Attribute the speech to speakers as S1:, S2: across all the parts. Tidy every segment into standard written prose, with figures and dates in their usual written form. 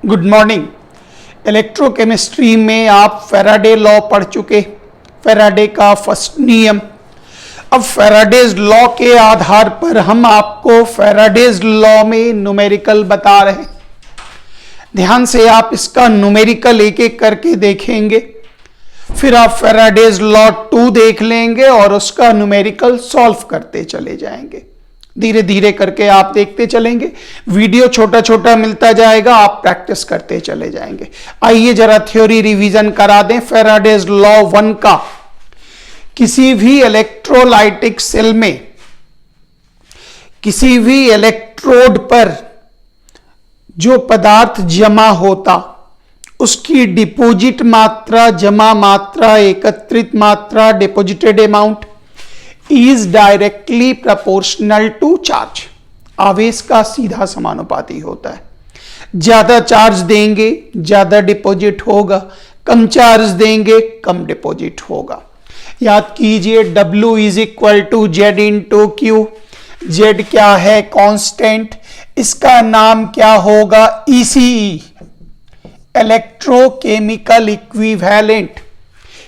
S1: Good morning. Electrochemistry में आप Faraday law पढ़ चुके, फैराडे का फर्स्ट नियम। अब फैराडेज लॉ के आधार पर हम आपको फैराडेज लॉ में न्यूमेरिकल बता रहे हैं। ध्यान से आप इसका न्यूमेरिकल एक एक करके देखेंगे, फिर आप फैराडेज लॉ 2 देख लेंगे और उसका न्यूमेरिकल सॉल्व करते चले जाएंगे। धीरे धीरे करके आप देखते चलेंगे, वीडियो छोटा छोटा मिलता जाएगा, आप प्रैक्टिस करते चले जाएंगे। आइए जरा थ्योरी रिवीजन करा दें फैराडेज लॉ 1 का। किसी भी इलेक्ट्रोलाइटिक सेल में किसी भी इलेक्ट्रोड पर जो पदार्थ जमा होता, उसकी डिपॉजिट मात्रा, जमा मात्रा, एकत्रित मात्रा, deposited amount is directly proportional to charge. आवेश का सीधा समानुपाती होता है। ज्यादा चार्ज देंगे ज्यादा डिपॉजिट होगा, कम चार्ज देंगे कम डिपॉजिट होगा। याद कीजिए W is equal to Z into Q. Z क्या है? कांस्टेंट। इसका नाम क्या होगा? ECE, electrochemical equivalent.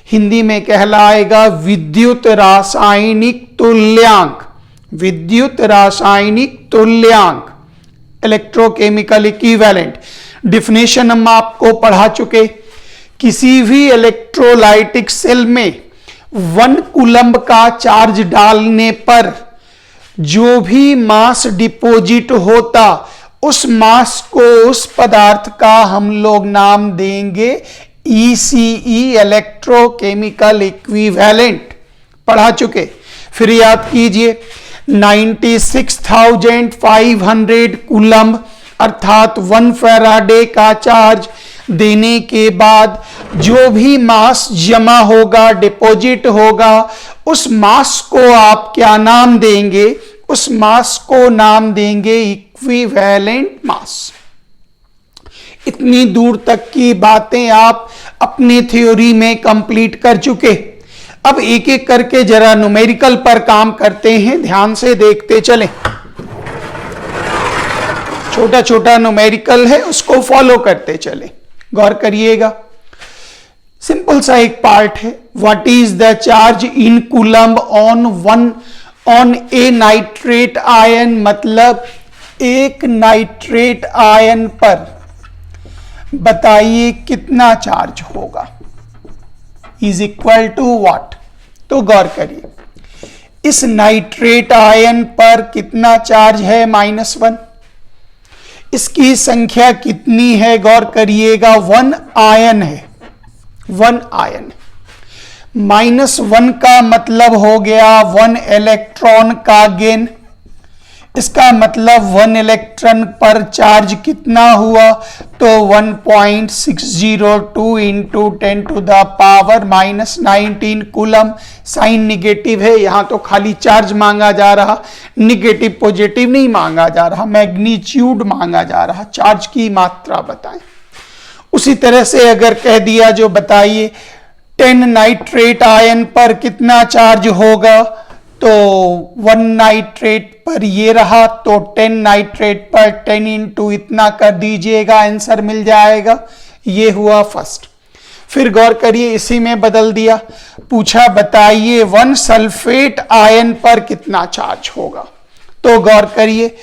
S1: हिंदी में कहलाएगा विद्युत रासायनिक तुल्यांक। विद्युत रासायनिक तुल्यांक, इलेक्ट्रोकेमिकल इक्विवेलेंट। डिफिनेशन हम आपको पढ़ा चुके। किसी भी इलेक्ट्रोलाइटिक सेल में 1 कूलम्ब का चार्ज डालने पर जो भी मास डिपॉजिट होता, उस मास को, उस पदार्थ का हम लोग नाम देंगे ECE, इलेक्ट्रोकेमिकल इक्विवेलेंट। पढ़ा चुके। फिर याद कीजिए 96,500 कूलम्ब अर्थात 1 फैराडे का चार्ज देने के बाद जो भी मास जमा होगा, डिपॉजिट होगा, उस मास को आप क्या नाम देंगे? उस मास को नाम देंगे इक्विवेलेंट मास। इतनी दूर तक की बातें आप अपने थ्योरी में कंप्लीट कर चुके। अब एक एक करके जरा न्यूमेरिकल पर काम करते हैं, ध्यान से देखते चलें। छोटा छोटा न्यूमेरिकल है, उसको फॉलो करते चलें, गौर करिएगा। सिंपल सा एक पार्ट है। What is the charge in coulomb on a nitrate ion, मतलब एक नाइट्रेट आयन पर बताइए कितना चार्ज होगा? Is equal to what? तो गौर करिए, इस नाइट्रेट आयन पर कितना चार्ज है? -1। इसकी संख्या कितनी है? गौर करिएगा, 1 आयन है, 1 आयन। -1 का मतलब हो गया 1 इलेक्ट्रॉन का गेन। इसका मतलब 1 इलेक्ट्रॉन पर चार्ज कितना हुआ? तो 1.602 इंटू 10⁻⁻19 कूलम। साइन निगेटिव है, यहां तो खाली चार्ज मांगा जा रहा, निगेटिव पॉजिटिव नहीं मांगा जा रहा, मैग्नीट्यूड मांगा जा रहा, चार्ज की मात्रा बताएं। उसी तरह से अगर कह दिया जो बताइए 10 नाइट्रेट आयन पर कितना चार्ज होगा, तो 1 नाइट्रेट पर ये रहा, तो 10 नाइट्रेट पर 10 इंटू इतना कर दीजिएगा, आंसर मिल जाएगा। ये हुआ फर्स्ट। फिर गौर करिए, इसी में बदल दिया, पूछा बताइए 1 सल्फेट आयन पर कितना चार्ज होगा। तो गौर करिए,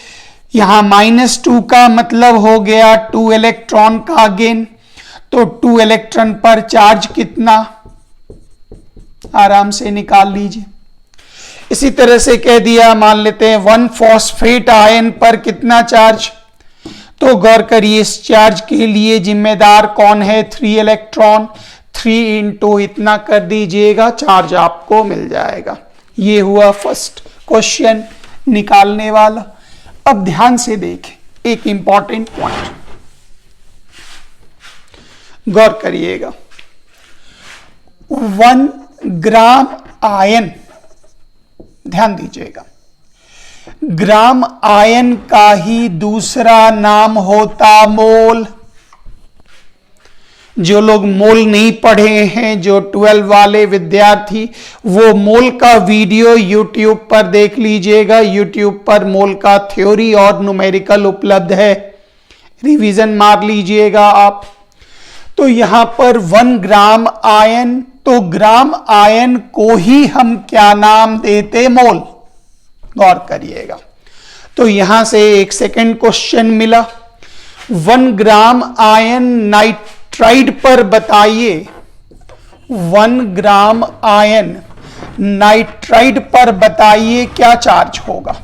S1: यहां -2 का मतलब हो गया 2 इलेक्ट्रॉन का गेन। तो 2 इलेक्ट्रॉन पर चार्ज कितना? आराम से निकाल लीजिए। इसी तरह से कह दिया, मान लेते हैं 1 फॉस्फेट आयन पर कितना चार्ज। तो गौर करिए, इस चार्ज के लिए जिम्मेदार कौन है? 3 इलेक्ट्रॉन। 3 इंटू इतना कर दीजिएगा, चार्ज आपको मिल जाएगा। ये हुआ फर्स्ट क्वेश्चन निकालने वाला। अब ध्यान से देखें, एक इंपॉर्टेंट पॉइंट गौर करिएगा। 1 ग्राम आयन, ध्यान दीजिएगा, ग्राम आयन का ही दूसरा नाम होता मोल। जो लोग मोल नहीं पढ़े हैं, जो 12 वाले विद्यार्थी, वो मोल का वीडियो YouTube पर देख लीजिएगा। YouTube पर मोल का थ्योरी और न्यूमेरिकल उपलब्ध है। रिवीजन मार लीजिएगा आप। तो यहां पर 1 ग्राम आयन, तो ग्राम आयन को ही हम क्या नाम देते? मोल। गौर करिएगा। तो यहां से एक सेकंड क्वेश्चन मिला, 1 ग्राम आयन नाइट्राइड पर बताइए, 1 ग्राम आयन नाइट्राइड पर बताइए क्या चार्ज होगा?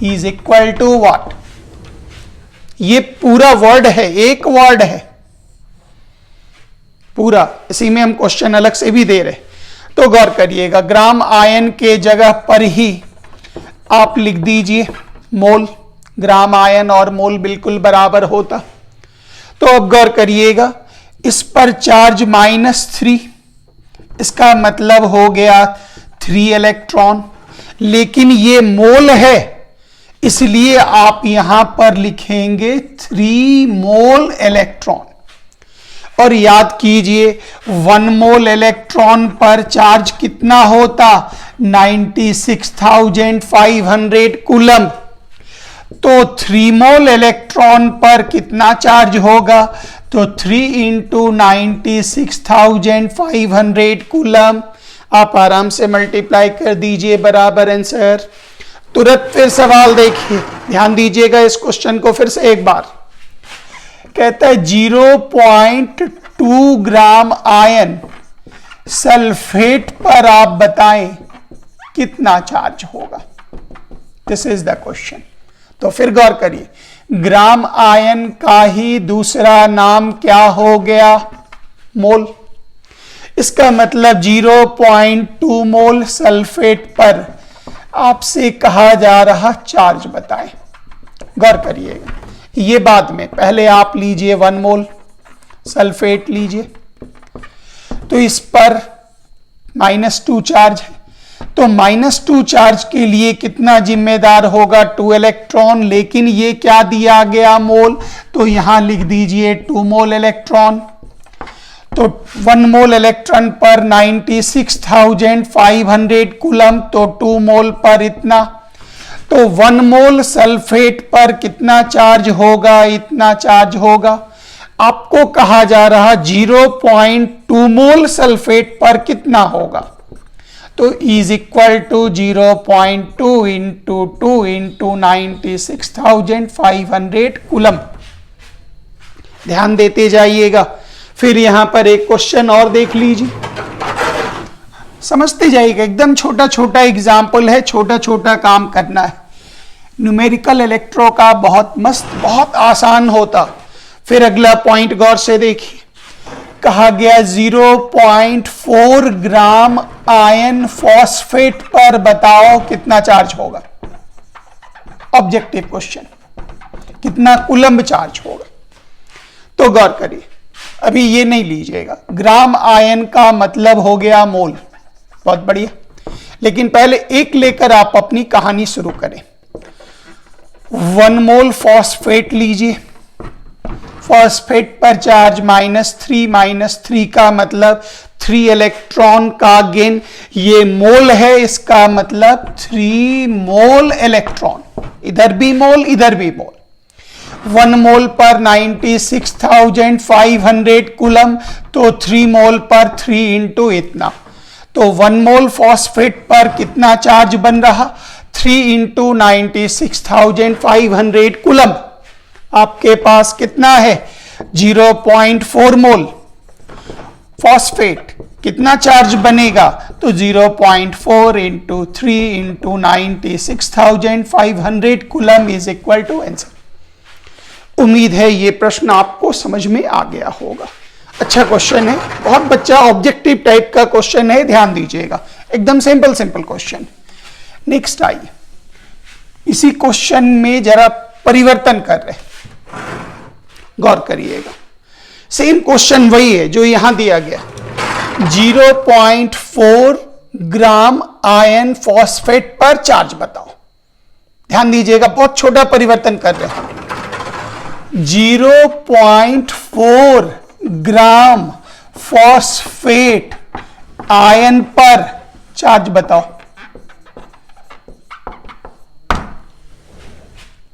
S1: Is equal to what? ये पूरा वर्ड है, एक वर्ड है पूरा, इसी में हम क्वेश्चन अलग से भी दे रहे। तो गौर करिएगा, ग्राम आयन के जगह पर ही आप लिख दीजिए मोल। ग्राम आयन और मोल बिल्कुल बराबर होता। तो अब गौर करिएगा, इस पर चार्ज -3, इसका मतलब हो गया 3 इलेक्ट्रॉन, लेकिन ये मोल है इसलिए आप यहां पर लिखेंगे 3 मोल इलेक्ट्रॉन। और याद कीजिए 1 मोल इलेक्ट्रॉन पर चार्ज कितना होता? 96,500 कूलम। तो 3 मोल इलेक्ट्रॉन पर कितना चार्ज होगा? तो 3 इंटू 96,500 कूलम। आप आराम से मल्टीप्लाई कर दीजिए, बराबर आंसर। तुरंत फिर सवाल देखिए, ध्यान दीजिएगा इस क्वेश्चन को फिर से एक बार। कहता है 0.2 ग्राम आयन सल्फेट पर आप बताएं कितना चार्ज होगा। This is the question. तो फिर गौर करिए, ग्राम आयन का ही दूसरा नाम क्या हो गया? मोल। इसका मतलब 0.2 मोल सल्फेट पर आपसे कहा जा रहा चार्ज बताएं। गौर करिएगा, ये बाद में, पहले आप लीजिए 1 मोल सल्फेट लीजिए। तो इस पर -2 चार्ज है, तो -2 चार्ज के लिए कितना जिम्मेदार होगा? 2 इलेक्ट्रॉन, लेकिन ये क्या दिया गया? मोल। तो यहां लिख दीजिए 2 मोल इलेक्ट्रॉन। तो 1 मोल इलेक्ट्रॉन पर 96,500 कूलम, तो 2 मोल पर इतना। तो 1 मोल सल्फेट पर कितना चार्ज होगा? इतना चार्ज होगा। आपको कहा जा रहा 0.2 मोल सल्फेट पर कितना होगा? तो is equal to 0.2 into 2 into 96,500 coulomb. ध्यान देते जाइएगा। फिर यहां पर एक क्वेश्चन और देख लीजिए, समझते जाइएगा। एकदम छोटा छोटा एग्जाम्पल है, छोटा छोटा काम करना है। न्यूमेरिकल इलेक्ट्रो का बहुत मस्त, बहुत आसान होता। फिर अगला पॉइंट गौर से देखिए, कहा गया 0.4 ग्राम आयन फॉस्फेट पर बताओ कितना चार्ज होगा। ऑब्जेक्टिव क्वेश्चन, कितना कूलम्ब चार्ज होगा। तो गौर करिए, अभी ये नहीं लीजिएगा, ग्राम आयन का मतलब हो गया मोल। बहुत बढ़िया, लेकिन पहले एक लेकर आप अपनी कहानी शुरू करें। 1 मोल फॉस्फेट लीजिए, फॉस्फेट पर चार्ज -3 का मतलब 3 इलेक्ट्रॉन का गेन। ये मोल है, इसका मतलब 3 मोल इलेक्ट्रॉन। इधर भी मोल, इधर भी मोल। 1 मोल पर 96,500 कूलम, तो 3 मोल पर 3 इंटू इतना। तो 1 मोल फॉस्फेट पर कितना चार्ज बन रहा? 3 इंटू 96,500 कूलम। आपके पास कितना है? 0.4 मोल फॉस्फेट। कितना चार्ज बनेगा? तो 0.4 into 3 into 96,500 coulomb is equal to answer. उम्मीद है ये प्रश्न आपको समझ में आ गया होगा। अच्छा क्वेश्चन है, बहुत बच्चा ऑब्जेक्टिव टाइप का क्वेश्चन है, ध्यान दीजिएगा। एकदम सिंपल क्वेश्चन। नेक्स्ट आइए, इसी क्वेश्चन में जरा परिवर्तन कर रहे, गौर करिएगा। सेम क्वेश्चन वही है जो यहां दिया गया, 0.4 ग्राम आयन फॉस्फेट पर चार्ज बताओ। ध्यान दीजिएगा, बहुत छोटा परिवर्तन कर रहे हैं। 0.4 ग्राम फॉस्फेट आयन पर चार्ज बताओ।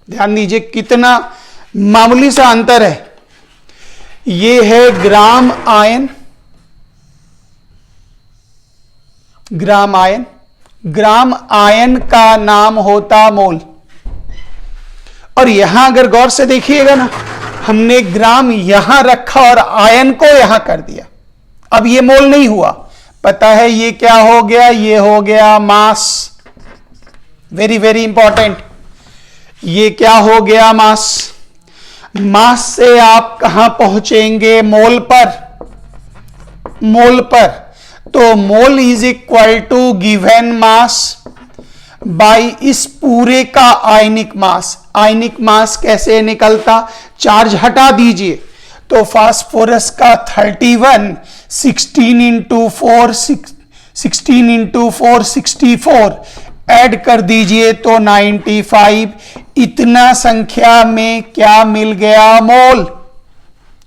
S1: ध्यान दीजिए, कितना मामूली सा अंतर है। ये है ग्राम आयन, ग्राम आयन, ग्राम आयन का नाम होता मोल। और यहां अगर गौर से देखिएगा ना, हमने ग्राम यहां रखा और आयन को यहां कर दिया। अब ये मोल नहीं हुआ, पता है ये क्या हो गया, ये हो गया मास। वेरी वेरी इंपॉर्टेंट, ये क्या हो गया मास। मास से आप कहां पहुंचेंगे, मोल पर, मोल पर। तो mole is equal to given mass by इस पूरे का आयनिक मास। आयनिक मास कैसे निकलता, चार्ज हटा दीजिए तो फास्फोरस का 31, 16 इंटू 4 64, ऐड कर दीजिए तो 95। इतना संख्या में क्या मिल गया, मोल।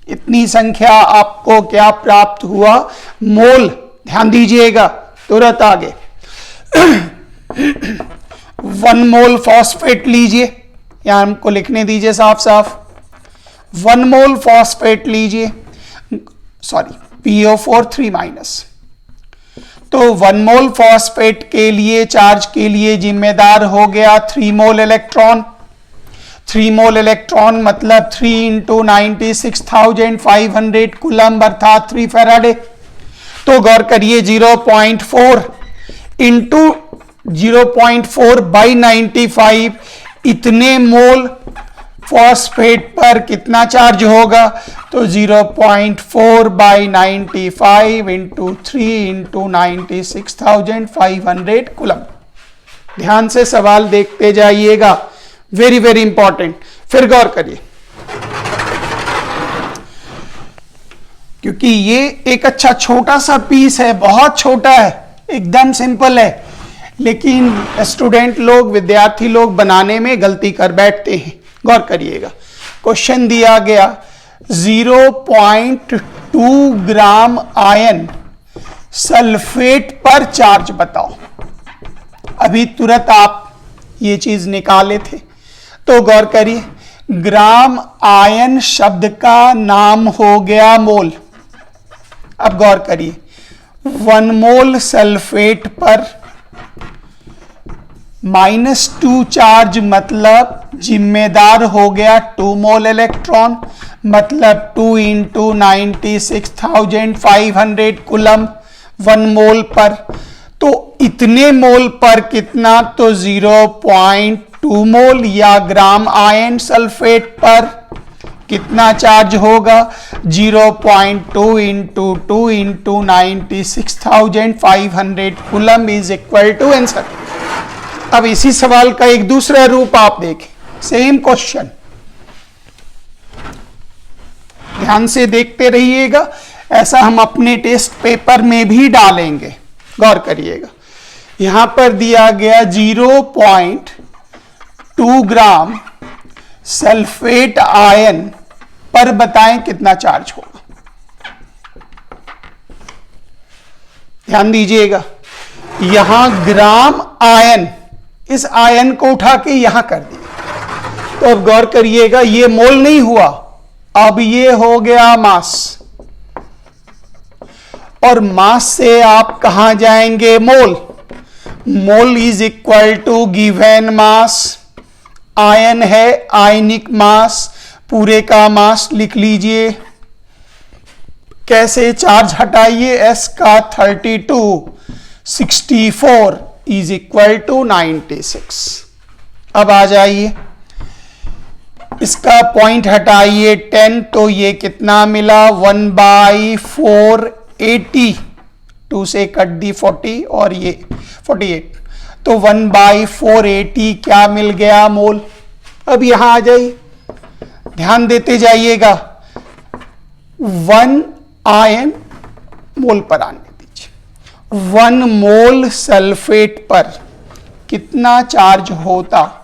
S1: इतनी संख्या आपको क्या प्राप्त हुआ, मोल। ध्यान दीजिएगा, तुरंत आगे 1 मोल फॉस्फेट लीजिए, यहां हमको लिखने दीजिए साफ साफ। 1 मोल फॉस्फेट लीजिए, सॉरी PO4 3-। तो 1 मोल फॉस्फेट के लिए, चार्ज के लिए जिम्मेदार हो गया 3 मोल इलेक्ट्रॉन। 3 मोल इलेक्ट्रॉन मतलब 3 इंटू 96,500 कूलम अर्थात 3 फैराडे। तो गौर करिए 0.4 इंटू 0.4 बाई 95, इतने मोल फॉस्फेट पर कितना चार्ज होगा, तो 0.4 बाई 95 इंटू 3 इंटू 96,500 कूलम। ध्यान से सवाल देखते जाइएगा, वेरी वेरी इंपॉर्टेंट। फिर गौर करिए, क्योंकि ये एक अच्छा छोटा सा पीस है, बहुत छोटा है, एकदम सिंपल है, लेकिन स्टूडेंट लोग, विद्यार्थी लोग बनाने में गलती कर बैठते हैं। गौर करिएगा, क्वेश्चन दिया गया 0.2 ग्राम आयन सल्फेट पर चार्ज बताओ। अभी तुरंत आप ये चीज निकाले थे, तो गौर करिए, ग्राम आयन शब्द का नाम हो गया मोल। अब गौर करिए, 1 मोल सल्फेट पर -2 चार्ज मतलब जिम्मेदार हो गया 2 मोल इलेक्ट्रॉन, मतलब 2 इंटू 96,500 कूलम 1 मोल पर। तो इतने मोल पर कितना, तो 0.2 मोल या ग्राम आयन सल्फेट पर कितना चार्ज होगा, 0.2 into 2 into 96,500 coulomb is equal to answer. अब इसी सवाल का एक दूसरा रूप आप देखें, सेम क्वेश्चन, ध्यान से देखते रहिएगा, ऐसा हम अपने टेस्ट पेपर में भी डालेंगे। गौर करिएगा, यहां पर दिया गया 0.2 ग्राम सल्फेट आयन पर बताएं कितना चार्ज होगा। ध्यान दीजिएगा, यहां ग्राम आयन, इस आयन को उठा के यहां कर दिया, तो अब गौर करिएगा, ये मोल नहीं हुआ, अब ये हो गया मास। और मास से आप कहां जाएंगे, mole. Mole is equal to given mass, ion है आयनिक मास, पूरे का मास लिख लीजिए। कैसे, चार्ज हटाइए, S का 32, 64 इज इक्वल टू 96। अब आ जाइए, इसका पॉइंट हटाइए 10, तो ये कितना मिला, 1/480, 2 से कट दी 40 और ये 48, तो 1/480 क्या मिल गया, मोल। अब यहां आ जाइए, ध्यान देते जाइएगा, 1 आयन मोल पर आने दीजिए, 1 मोल सल्फेट पर कितना चार्ज होता,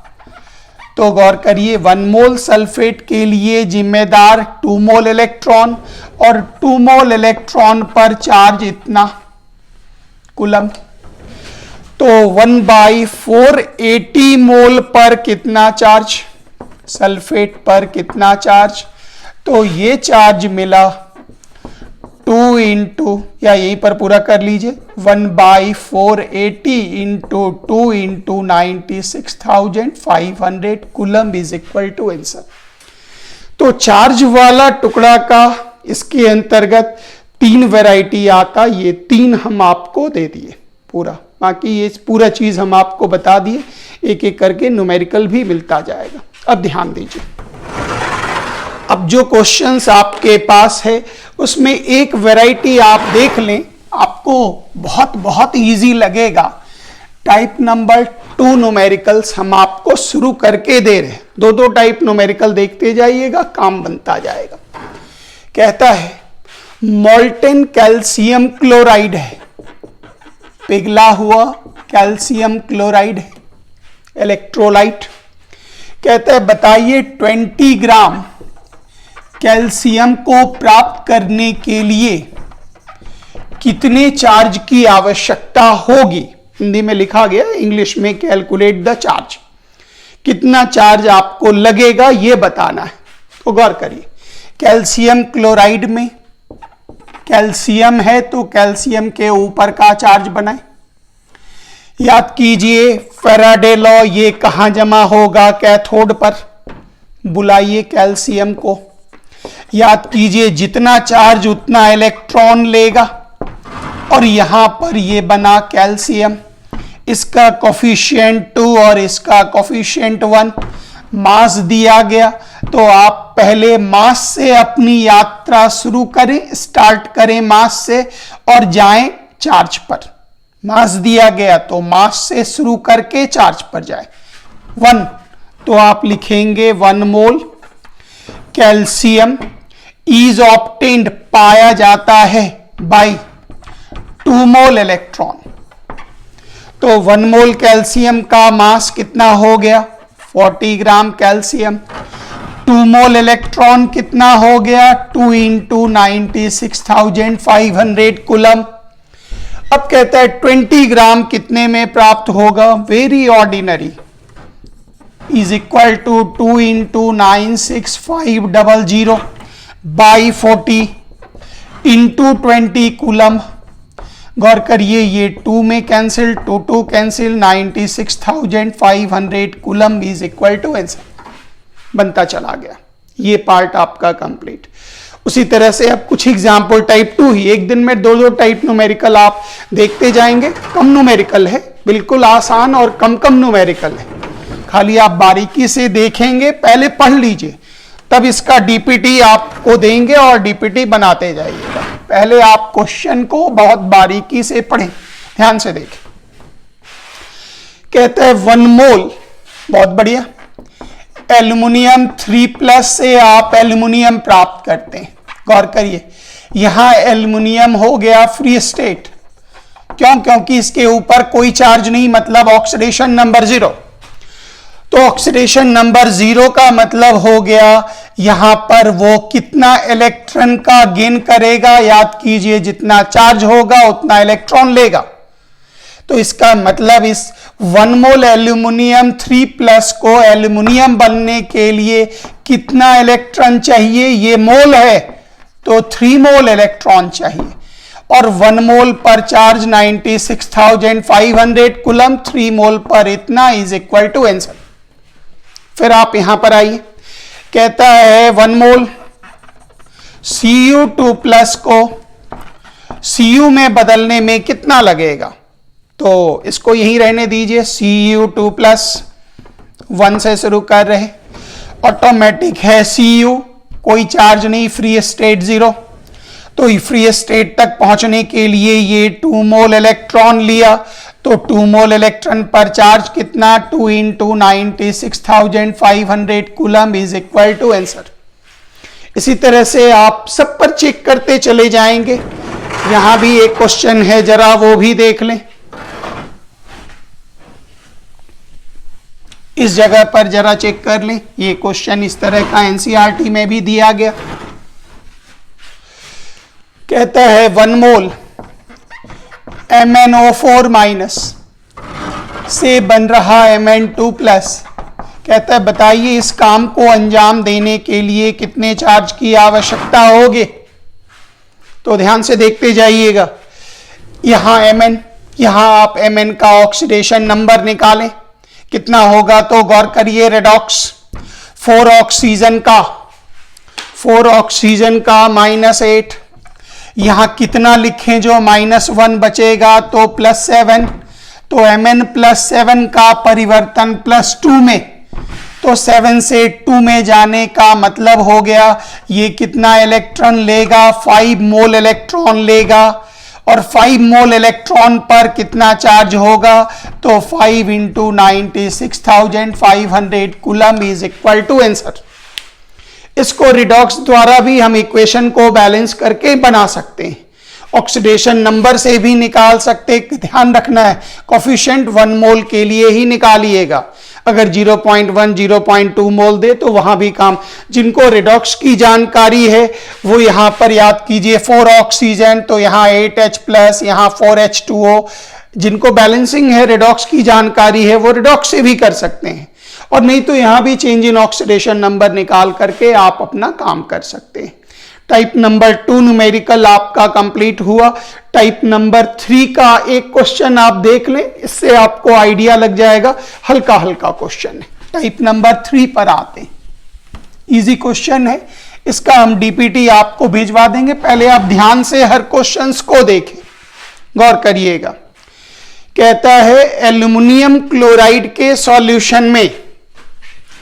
S1: तो गौर करिए, 1 मोल सल्फेट के लिए जिम्मेदार 2 मोल इलेक्ट्रॉन, और 2 मोल इलेक्ट्रॉन पर चार्ज इतना कूलम, तो 1/480 मोल पर कितना चार्ज, सल्फेट पर कितना चार्ज, तो ये चार्ज मिला 2 इंटू, या यहीं पर पूरा कर लीजिए, 1/480 into 2 into 96,500 coulomb is equal to answer. तो चार्ज वाला टुकड़ा का इसके अंतर्गत 3 वैरायटी आता, ये 3 हम आपको दे दिए पूरा, बाकी ये पूरा चीज हम आपको बता दिए, एक एक करके न्यूमेरिकल भी मिलता जाएगा। अब ध्यान दीजिए, अब जो क्वेश्चंस आपके पास है उसमें एक वैरायटी आप देख लें, आपको बहुत बहुत इजी लगेगा। टाइप नंबर 2 न्यूमेरिकल्स हम आपको शुरू करके दे रहे हैं, 2 टाइप न्यूमेरिकल देखते जाइएगा, काम बनता जाएगा। कहता है मोल्टेन कैल्शियम क्लोराइड है, पिघला हुआ कैल्शियम क्लोराइड है, इलेक्ट्रोलाइट। कहता है बताइए 20 ग्राम कैल्शियम को प्राप्त करने के लिए कितने चार्ज की आवश्यकता होगी। हिंदी में लिखा गया, इंग्लिश में कैलकुलेट द चार्ज, कितना चार्ज आपको लगेगा ये बताना है। तो गौर करिए, कैल्शियम क्लोराइड में कैल्शियम है तो कैल्शियम के ऊपर का चार्ज बनाए। याद कीजिए फैराडे लॉ, ये कहां जमा होगा, कैथोड पर। बुलाइए कैल्शियम को, याद कीजिए जितना चार्ज उतना इलेक्ट्रॉन लेगा, और यहां पर ये बना कैल्शियम, इसका कोफिशिएंट 2 और इसका कोफिशिएंट 1, मास दिया गया। तो आप पहले मास से अपनी यात्रा शुरू करें, स्टार्ट करें मास से और जाएं चार्ज पर। मास दिया गया तो मास से शुरू करके चार्ज पर जाए 1, तो आप लिखेंगे 1 मोल कैल्शियम इज ऑब्टेन्ड, पाया जाता है, बाय 2 मोल इलेक्ट्रॉन। तो 1 मोल कैल्शियम का मास कितना हो गया, 40 ग्राम कैल्शियम। 2 मोल इलेक्ट्रॉन कितना हो गया, 2 इंटू 96,500 कूलम। अब कहता है 20 ग्राम कितने में प्राप्त होगा, very ordinary, is equal to 2 into 96500 by 40 into 20 coulomb. गौर करिए ये 2 में cancel, 2 cancel, 96,500 coulomb is equal to answer, बनता चला गया। ये पार्ट आपका कंप्लीट। उसी तरह से अब कुछ एग्जाम्पल टाइप 2 ही, एक दिन में 2 टाइप न्यूमेरिकल आप देखते जाएंगे। कम न्यूमेरिकल है, बिल्कुल आसान और कम न्यूमेरिकल है, खाली आप बारीकी से देखेंगे, पहले पढ़ लीजिए, तब इसका डीपीटी आपको देंगे और डीपीटी बनाते जाइएगा। पहले आप क्वेश्चन को बहुत बारीकी से पढ़ें, ध्यान से देखें। कहता है 1 मोल, बहुत बढ़िया, एल्युमिनियम 3+ से आप एल्युमिनियम प्राप्त करते हैं। गौर करिए यहां एल्युमिनियम हो गया फ्री स्टेट, क्यों, क्योंकि इसके ऊपर कोई चार्ज नहीं, मतलब ऑक्सीडेशन नंबर 0। तो ऑक्सीडेशन नंबर 0 का मतलब हो गया यहां पर वो कितना इलेक्ट्रॉन का गेन करेगा, याद कीजिए जितना चार्ज होगा उतना इलेक्ट्रॉन लेगा। तो इसका मतलब इस 1 मोल एल्यूमिनियम 3+ को एल्यूमिनियम बनने के लिए कितना इलेक्ट्रॉन चाहिए, ये मोल है तो 3 मोल इलेक्ट्रॉन चाहिए, और 1 मोल पर चार्ज 96,500 कूलम, 3 मोल पर इतना इज इक्वल टू आंसर। फिर आप यहां पर आइए, कहता है 1 मोल Cu2+ को Cu में बदलने में कितना लगेगा, तो इसको यहीं रहने दीजिए, Cu2+, 1 से शुरू कर रहे, ऑटोमेटिक है Cu, कोई चार्ज नहीं, फ्री स्टेट 0। तो फ्री स्टेट तक पहुंचने के लिए ये 2 मोल इलेक्ट्रॉन लिया, तो 2 मोल इलेक्ट्रॉन पर चार्ज कितना, 2 into 96,500 coulomb is equal to answer. इसी तरह से आप सब पर चेक करते चले जाएंगे। यहां भी एक क्वेश्चन है, जरा वो भी देख लें। इस जगह पर जरा चेक कर लें, ये क्वेश्चन इस तरह का एनसीईआरटी में भी दिया गया। कहता है 1 मोल MnO4- से बन रहा Mn2+, कहता है बताइए इस काम को अंजाम देने के लिए कितने चार्ज की आवश्यकता होगी। तो ध्यान से देखते जाइएगा, यहां Mn, यहां आप Mn का ऑक्सीडेशन नंबर निकालें कितना होगा। तो गौर करिए, रेडॉक्स 4 ऑक्सीजन का -8, यहां कितना लिखें जो -1 बचेगा तो +7। तो Mn +7 का परिवर्तन +2 में, तो 7 से 2 में जाने का मतलब हो गया ये कितना इलेक्ट्रॉन लेगा, 5 मोल इलेक्ट्रॉन लेगा। और 5 मोल इलेक्ट्रॉन पर कितना चार्ज होगा, तो 5 × 96,500 coulomb is equal to answer. इसको रिडॉक्स द्वारा भी हम इक्वेशन को बैलेंस करके बना सकते हैं, ऑक्सीडेशन नंबर से भी निकाल सकते। ध्यान रखना है कोफिशिएंट 1 मोल के लिए ही निकालिएगा, अगर 0.1 0.2 मोल दे तो वहां भी काम। जिनको रिडॉक्स की जानकारी है वो यहां पर याद कीजिए, 4 ऑक्सीजन तो यहां 8H+, यहां 4H2O। जिनको बैलेंसिंग है, रिडॉक्स की जानकारी है, वो रिडॉक्स से भी कर सकते हैं, और नहीं तो यहां भी चेंज इन ऑक्सीडेशन नंबर निकाल करके आप अपना काम कर सकते हैं। टाइप नंबर 2 न्यूमेरिकल आपका कंप्लीट हुआ। टाइप नंबर 3 का एक क्वेश्चन आप देख लें, इससे आपको आइडिया लग जाएगा, हल्का हल्का क्वेश्चन है। टाइप नंबर 3 पर आते हैं, इजी क्वेश्चन है, इसका हम डीपीटी आपको भिजवा देंगे। पहले आप ध्यान से हर क्वेश्चंस को देखें, गौर करिएगा। कहता है एल्यूमिनियम क्लोराइड के सॉल्यूशन में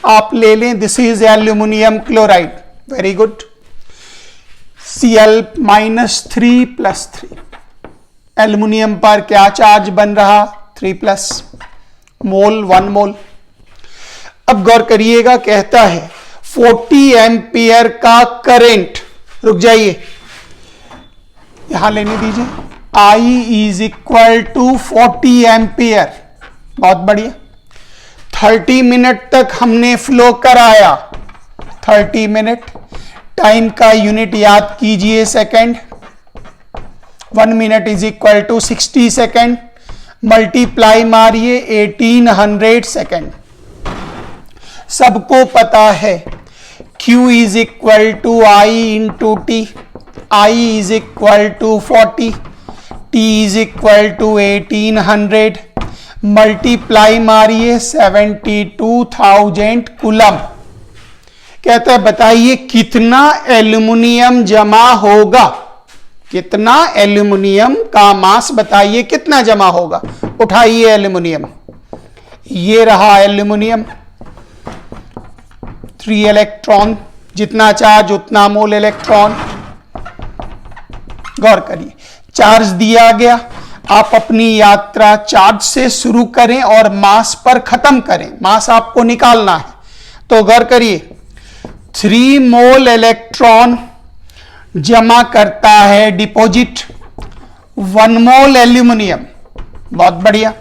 S1: आप ले लें, this is aluminium chloride, very good, Cl -3+3। Aluminium पर क्या चार्ज बन रहा, 3+ मोल, 1 मोल। अब गौर करिएगा, कहता है 40 एम्पियर का करंट, रुक जाइए यहां लेने दीजिए, I = 40 एम्पियर, बहुत बढ़िया। 30 मिनट तक हमने फ्लो कराया, 30 मिनट। टाइम का यूनिट याद कीजिए सेकंड, 1 मिनट = 60 सेकंड, मल्टीप्लाई मारिए 1800 सेकंड। सबको पता है Q = I × T, I = 40, T = 1800, multiply मारिए 72,000 कूलम। कहता है बताइए कितना एल्यूमिनियम जमा होगा, कितना एल्यूमिनियम का मास बताइए कितना जमा होगा। उठाइए एल्यूमिनियम, ये रहा एल्यूमिनियम, 3 इलेक्ट्रॉन, जितना चार्ज उतना मोल इलेक्ट्रॉन। गौर करिए, चार्ज दिया गया, आप अपनी यात्रा चार्ज से शुरू करें और मास पर खत्म करें, मास आपको निकालना है। तो गौर करिए, 3 मोल इलेक्ट्रॉन जमा करता है डिपॉजिट 1 मोल एल्यूमिनियम, बहुत बढ़िया।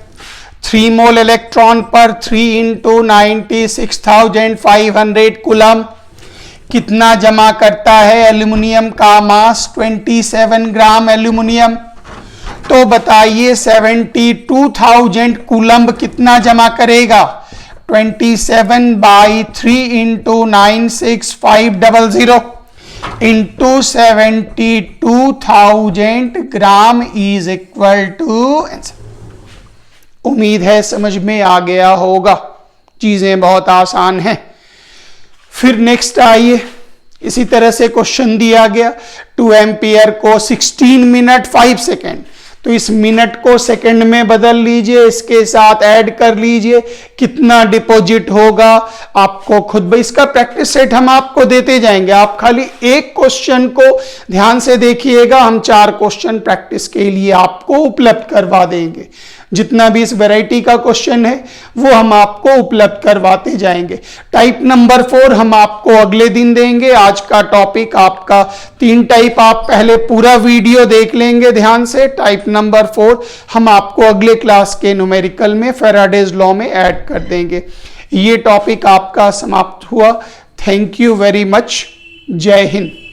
S1: 3 मोल इलेक्ट्रॉन पर 3 × 96,500 कूलम कितना जमा करता है एल्यूमिनियम का मास, 27 ग्राम एल्यूमिनियम। तो बताइए 72,000 कूलम कितना जमा करेगा, 27/3 × 96500 × 72,000 gram is equal to answer. उम्मीद है समझ में आ गया होगा, चीजें बहुत आसान हैं। फिर नेक्स्ट आइए, इसी तरह से क्वेश्चन दिया गया 2 एम्पियर को 16 मिनट 5 सेकेंड, तो इस मिनट को सेकंड में बदल लीजिए, इसके साथ ऐड कर लीजिए, कितना डिपॉजिट होगा आपको खुद भाई। इसका प्रैक्टिस सेट हम आपको देते जाएंगे, आप खाली एक क्वेश्चन को ध्यान से देखिएगा, हम 4 क्वेश्चन प्रैक्टिस के लिए आपको उपलब्ध करवा देंगे। जितना भी इस वैरायटी का क्वेश्चन है वो हम आपको उपलब्ध करवाते जाएंगे। टाइप नंबर 4 हम आपको अगले दिन देंगे। आज का टॉपिक आपका 3 टाइप, आप पहले पूरा वीडियो देख लेंगे ध्यान से। टाइप नंबर 4 हम आपको अगले क्लास के न्यूमेरिकल में फैराडेज लॉ में ऐड कर देंगे। ये टॉपिक आपका समाप्त हुआ। Thank you very much. जय हिंद।